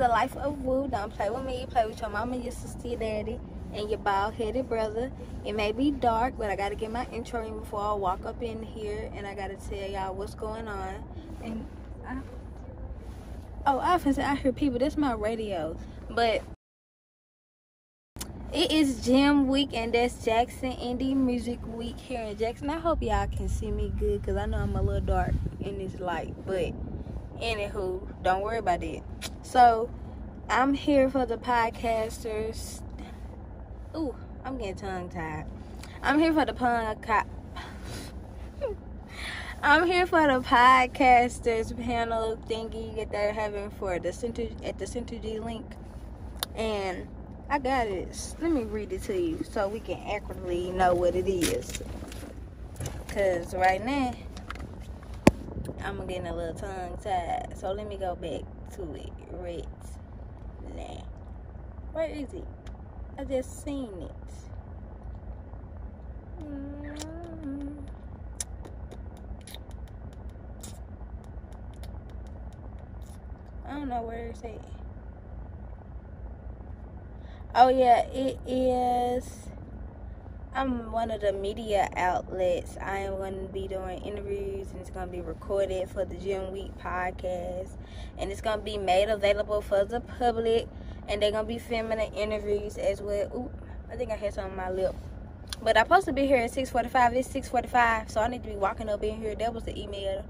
the Life of Woo. Don't play with me. Play with your mama, your sister, your daddy, and your bald-headed brother. It may be dark, but I got to get my intro in before I walk up in here, and I got to tell y'all what's going on. And I often say I hear people. This is my radio. But it is Gym Week, and that's Jackson Indie Music Week here in Jackson. I hope y'all can see me good, because I know I'm a little dark in this light. But anywho, don't worry about it. So, I'm here for the podcasters. Ooh, I'm getting tongue-tied. I'm here for the I'm here for the podcasters panel thingy that they're having for the Center at the Centergy Link. And I got it. Let me read it to you so we can accurately know what it is. Because right now, I'm getting a little tongue-tied. So let me go back to it. Right now. Where is it? I just seen it. I don't know where it's at. Oh yeah, it is. I'm one of the media outlets. I am going to be doing interviews, and it's going to be recorded for the Gym Week podcast, and it's going to be made available for the public, and they're going to be filming the interviews as well. Ooh, I think I had something on my lip. But I'm supposed to be here at 6:45. It's 6:45, so I need to be walking up in here. That was the email.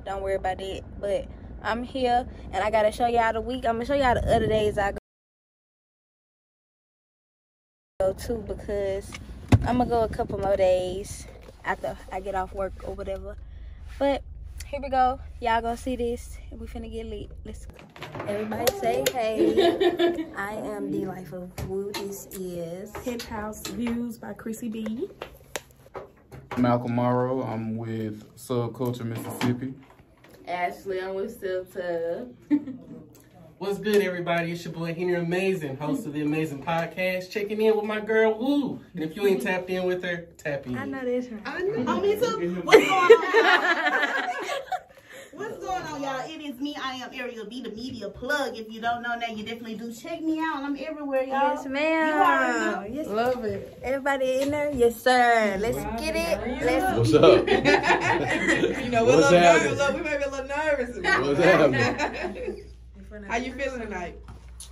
Don't worry about it. But I'm here, and I got to show y'all the week. I'm going to show y'all the other days I go to, because I'm going to go a couple more days after I get off work or whatever. But here we go. Y'all gonna see this. We finna get lit. Let's go. Everybody say hey. I am the Life of Woo. This is Penthouse Views by Chrissy B. Malcolm Morrow. I'm with Subculture Mississippi. Ashley, I'm with Silta. What's good, everybody? It's your boy Henry Amazing, host of the Amazing Podcast, checking in with my girl Woo. And if you ain't tapped in with her, tap in. I know this right. I know. Oh, me too. What's going on? What's going on, y'all? It is me. I am Ariel B, the media plug. If you don't know that, you definitely do check me out. I'm everywhere, y'all. Yes, ma'am. Yes. Love it. Everybody in there? Yes, sir. Let's get it. Let's What's up? You know, we're What's a little happening? nervous. We may be a little nervous. What's happening? How you feeling tonight?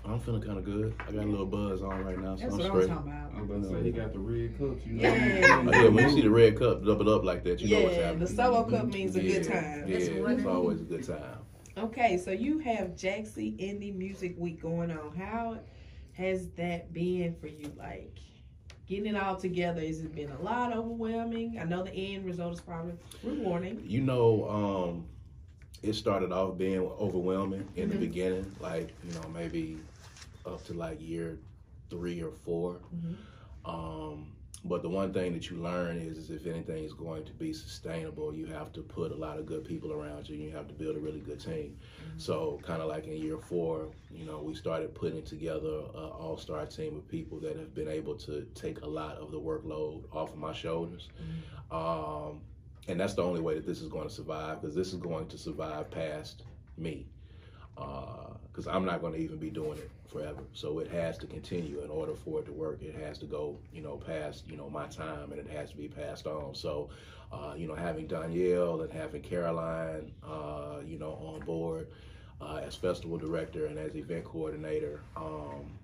I'm feeling kind of good. I got a little buzz on right now, so That's I'm what straight. I'm talking about. I was about to say, he got the red cup. You know Yeah. what Yeah, when you see the red cup double up like that, you know what's Yeah, happening. the solo cup means a Yeah, good time. Yeah, it's always a good time. Okay, so you have Jackson Indie Music Week going on. How has that been for you? Like, getting it all together, has it been a lot overwhelming? I know the end result is probably rewarding. You know, it started off being overwhelming in the beginning, like, you know, maybe up to like year 3 or 4. But the one thing that you learn is if anything is going to be sustainable, you have to put a lot of good people around you, and you have to build a really good team. So kind of like in year 4, you know, we started putting together an all-star team of people that have been able to take a lot of the workload off of my shoulders. And that's the only way that this is going to survive, because this is going to survive past me. Because I'm not going to even be doing it forever. So it has to continue. In order for it to work, it has to go, you know, past, you know, my time, and it has to be passed on. So, you know, having Danielle and having Caroline, you know, on board as festival director and as event coordinator,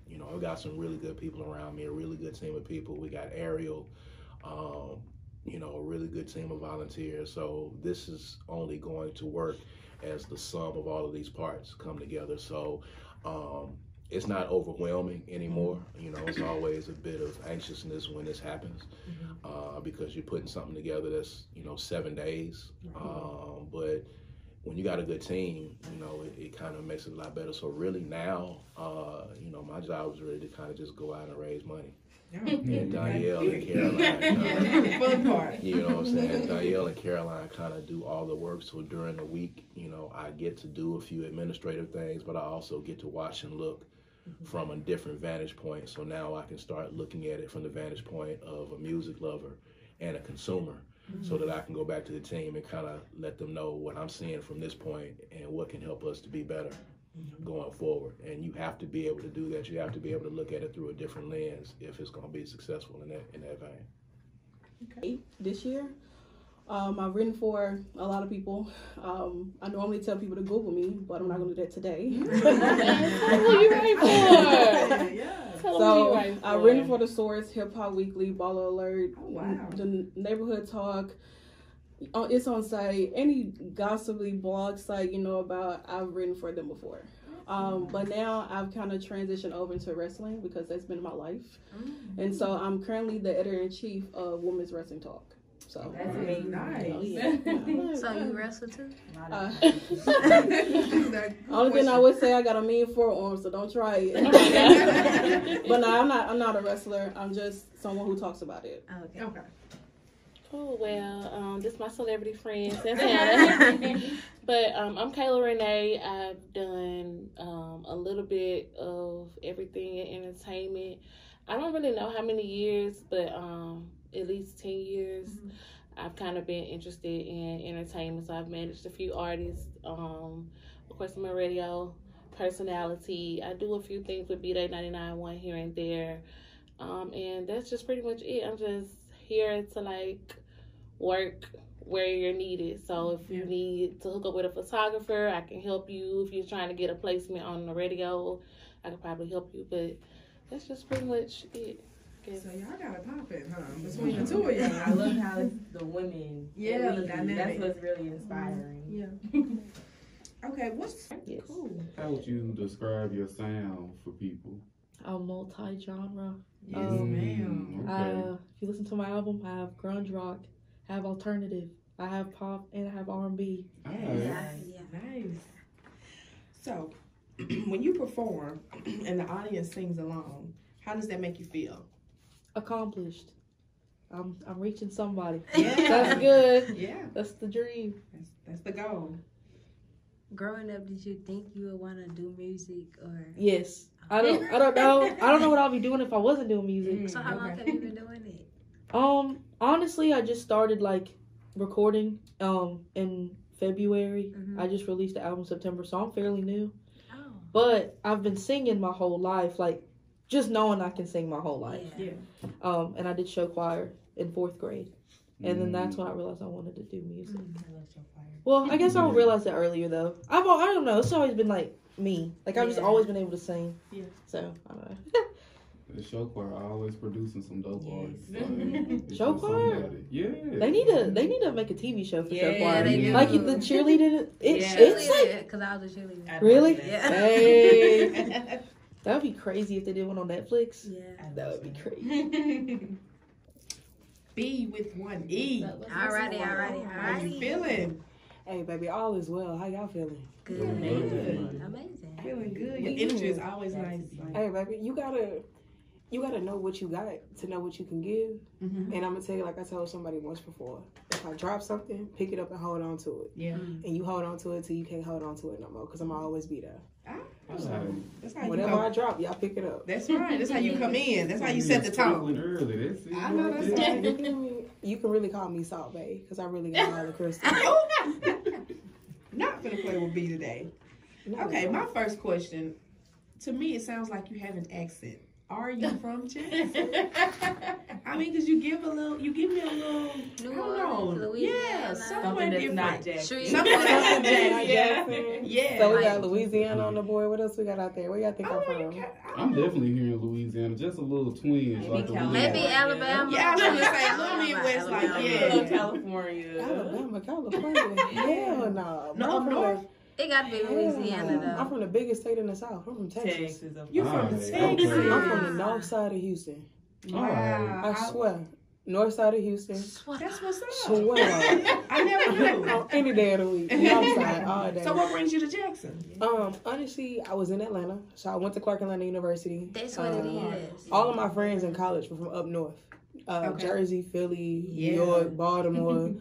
you know, I've got some really good people around me, a really good team of people. We got Ariel, you know, a really good team of volunteers. So this is only going to work as the sum of all of these parts come together. So it's not overwhelming anymore. You know, it's always a bit of anxiousness when this happens because you're putting something together that's, you know, 7 days. But when you got a good team, you know, it kind of makes it a lot better. So really now, you know, my job is really to kind of just go out and raise money. And Danielle and Caroline, Fun part. you know what I'm saying? Danielle and Caroline kind of do all the work. So during the week, you know, I get to do a few administrative things, but I also get to watch and look from a different vantage point. So now I can start looking at it from the vantage point of a music lover and a consumer, so that I can go back to the team and kind of let them know what I'm seeing from this point and what can help us to be better going forward. And you have to be able to do that. You have to be able to look at it through a different lens if it's going to be successful in that vein. This year, I've written for a lot of people. I normally tell people to Google me, but I'm not going to do that today. Who you write for? Yeah. So I've written for The Source, Hip Hop Weekly, Baller Alert, Wow. the Neighborhood Talk. It's on site, any gossipy blog site you know about, I've written for them before. But now I've kind of transitioned over into wrestling because that's been my life. And so I'm currently the editor-in-chief of Women's Wrestling Talk. So That's amazing. Nice. So you wrestle too? Only thing I would say, I got a mean forearm, so don't try it. But no, I'm not a wrestler. I'm just someone who talks about it. Okay. Cool. Well, this is my celebrity friend, Santana. But I'm Kayla Renee. I've done a little bit of everything in entertainment. I don't really know how many years, but at least 10 years. I've kind of been interested in entertainment, so I've managed a few artists. Of course, I'm a radio personality. I do a few things with B-Day 99.1 here and there. And that's just pretty much it. I'm just here to, like, work where you're needed. So if you need to hook up with a photographer, I can help you. If you're trying to get a placement on the radio, I could probably help you. But that's just pretty much it. So y'all got it popping, huh? Between the two of y'all. I love how it's the women. Yeah, the lead. dynamic. That's what's really inspiring. Yeah. Okay, what's cool? How would you describe your sound for people? I'm multi-genre. Yes, ma'am. Okay. If you listen to my album, I have grunge rock, I have alternative, I have pop, and I have R&B. Nice. So, when you perform and the audience sings along, how does that make you feel? Accomplished. I'm reaching somebody. Yeah. That's good. Yeah. That's the dream. That's the goal. Growing up, did you think you would want to do music or? Yes. I don't know. I don't know what I'll be doing if I wasn't doing music. So how long have you been doing it? Honestly, I just started like recording in February. I just released the album September, so I'm fairly new. Oh. But I've been singing my whole life, like just knowing I can sing my whole life. Yeah. And I did show choir in 4th grade. And then that's when I realized I wanted to do music. Well, I guess I realized that earlier though. I don't know. It's always been like me. Like I've just always been able to sing. Yeah. So I don't know. The show choir always producing some dope artists. Like, show choir? Yeah. They need to make a TV show for show choir. They do. Like the cheerleading. It's like, because I was a cheerleader. Really? Yeah. Hey. That would be crazy if they did one on Netflix. Yeah. That would be crazy. B with one E. Alrighty. How you feeling? Hey, baby, all is well. How y'all feeling? Good. Good. Amazing. Feeling good. Your energy is always nice. Hey, baby, you gotta know what you got to know what you can give. And I'm gonna tell you, like I told somebody once before, if I drop something, pick it up and hold on to it. Yeah. And you hold on to it till you can't hold on to it no more, because I'm gonna always be there. That's how Whatever you I drop, y'all pick it up. That's right. That's how you come in. That's how you set the tone. Early. That's it. I know that's right. You can really call me Salt Bae, because I really got all the crystals. Not gonna play with B today. Okay, my first question. To me, it sounds like you have an accent. Are you from Jackson? I mean, because you give me a little, I don't know. Yeah, somewhere different. Not Jackson. Something that's not Jackson. Yeah. So we got Louisiana on the board. What else we got out there? Where y'all think I'm from? I'm definitely hearing Louisiana. Just a little twinge. Maybe Alabama. Yeah, I was going to say a little Midwest, like, yeah. California. Hell no. No, up north? It got to be Louisiana, though. I'm from the biggest state in the South. I'm from Texas. You from Texas? I'm from the north side of Houston. Wow. I swear. North side of Houston. That's what's up. Swear. I never knew. On any day of the week. North side, all day. So what brings you to Jackson? Honestly, I was in Atlanta. So I went to Clark Atlanta University. That's what it is. All of my friends in college were from up north. Jersey, Philly, New York, Baltimore.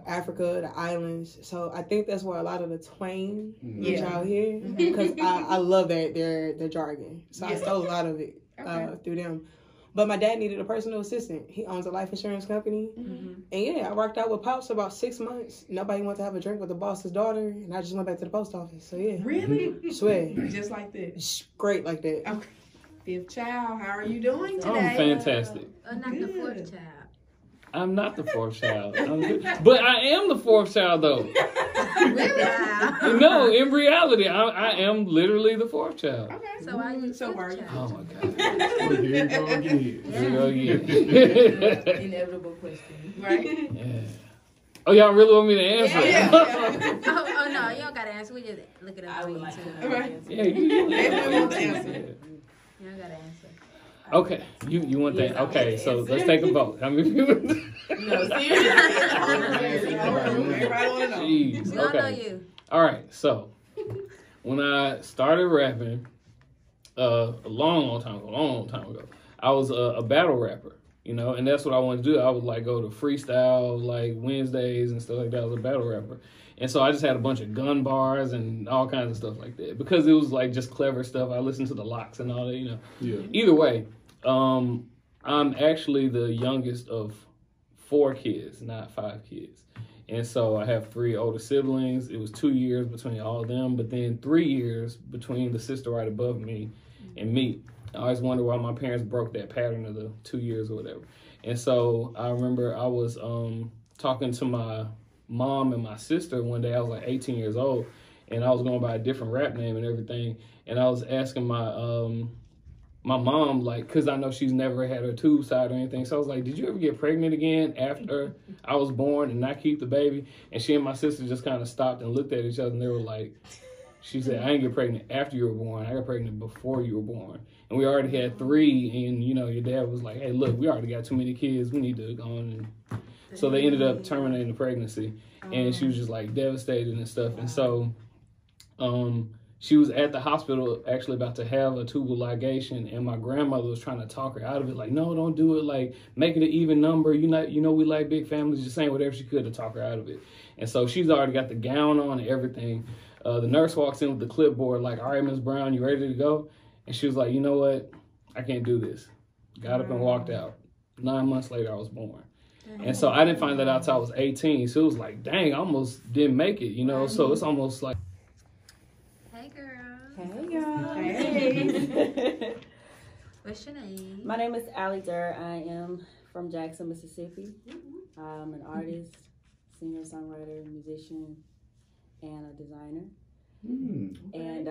Africa, the islands. So I think that's where a lot of the twang is out here, because I love their jargon. So I stole a lot of it through them. But my dad needed a personal assistant. He owns a life insurance company. And yeah, I worked out with Pops for about 6 months. Nobody wanted to have a drink with the boss's daughter, and I just went back to the post office. So yeah. Really? Swear. Just like that? Great like that. Okay. Fifth child, how are you doing today? I'm fantastic. Not the fourth child. I'm not the fourth child. But I am the fourth child, though. Really? No, in reality, I am literally the fourth child. Okay. So are you So are you? Oh, my God. Here you go again. Here you go again. Inevitable question. Right? Yeah. Oh, y'all really want me to answer? Yeah. Oh, no, you don't got to answer. We just look it up. I would like to know. Right. Yeah, you want to answer. You don't got to answer. Okay, you want that? Okay, so let's take a vote. How many people? No, seriously. Everybody want to know. Jeez. We don't know Okay. you. All right. So when I started rapping, a long time ago, I was a battle rapper. You know, and that's what I wanted to do. I would like go to freestyle like Wednesdays and stuff like that. I was a battle rapper. And so I just had a bunch of gun bars and all kinds of stuff like that because it was like just clever stuff. I listened to the Locks and all that, you know. Yeah. Either way, I'm actually the youngest of 4 kids, not 5 kids. And so I have 3 older siblings. It was 2 years between all of them, but then 3 years between the sister right above me and me. I always wonder why my parents broke that pattern of the 2 years or whatever. And so I remember I was talking to my mom and my sister one day. I was like 18 years old, and I was going by a different rap name and everything. And I was asking my my mom, like, because I know she's never had her tubes tied or anything. So I was like, did you ever get pregnant again after I was born and not keep the baby? And she and my sister just kind of stopped and looked at each other, and they were like, she said, I didn't get pregnant after you were born. I got pregnant before you were born. And we already had 3, and, you know, your dad was like, hey, look, we already got too many kids. We need to go on. And so they ended up terminating the pregnancy. And she was just, like, devastated and stuff. And so she was at the hospital actually about to have a tubal ligation, and my grandmother was trying to talk her out of it. Like, no, don't do it. Like, make it an even number. You know, we like big families. Just saying whatever she could to talk her out of it. And so she's already got the gown on and everything. The nurse walks in with the clipboard like, all right, Ms. Brown, you ready to go? And she was like, you know what? I can't do this. Got up and walked out. 9 months later, I was born. And so I didn't find that out till I was 18. So it was like, dang, I almost didn't make it, you know? So it's almost like. Hey, girl. Hey, y'all. Hey. What's your name? My name is Allie Durr. I am from Jackson, Mississippi. I'm an artist, singer, songwriter, musician, and a designer. And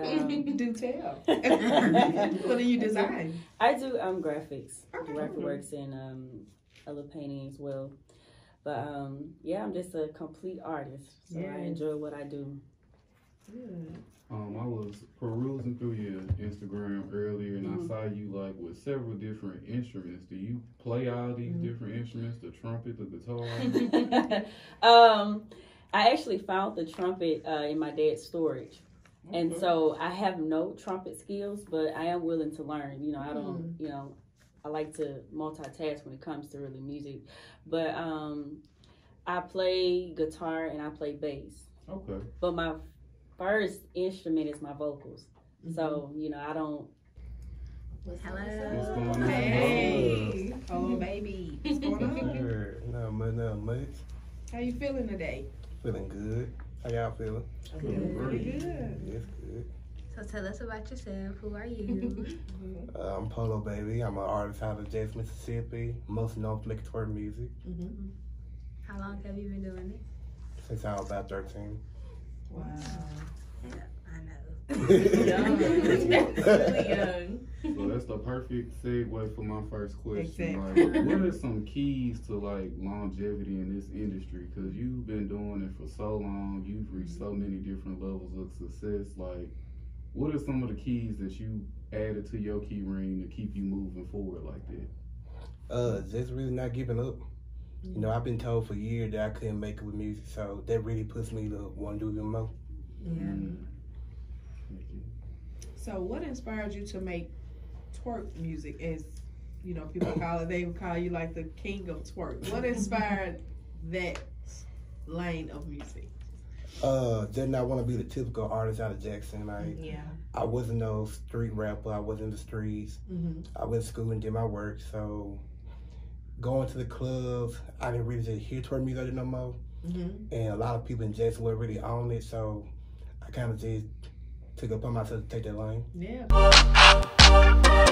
do tell. What do you design? I do graphics, graphic works, and I love painting as well. But yeah, I'm just a complete artist, so I enjoy what I do. I was perusing through your Instagram earlier, and I saw you like with several different instruments. Do you play all these different instruments? The trumpet, the guitar? I actually found the trumpet in my dad's storage. And so I have no trumpet skills, but I am willing to learn. You know, I don't, you know, I like to multitask when it comes to really music. But I play guitar and I play bass. Okay. But my first instrument is my vocals. So, you know, I don't. Hello. What's going on? Hey. Oh, baby. What's going on? Not much. How you feeling today? Feeling good. How y'all feeling? Pretty good. Yes, good. So tell us about yourself. Who are you? I'm Polo Baby. I'm an artist out of Jackson, Mississippi. Most known for making twerk music. How long have you been doing it? Since I was about 13. Wow. Yeah, I know. Really young. So that's the perfect segue for my first question. Exactly. Like, what are some keys to like longevity in this industry? Because you've been doing it for so long, you've reached so many different levels of success. Like, what are some of the keys that you added to your key ring to keep you moving forward like that? Just really not giving up. You know, I've been told for years that I couldn't make it with music, so that really puts me to want to do even more. So what inspired you to make twerk music? As you know, people call it, they would call you like the king of twerk. What inspired that lane of music? Did not want to be the typical artist out of Jackson. Like, I wasn't no street rapper. I wasn't in the streets. I went to school and did my work. So going to the clubs, I didn't really just hear toward music no more. And a lot of people in Jackson were really on it. So I kind of just took it upon myself to take that lane. Yeah.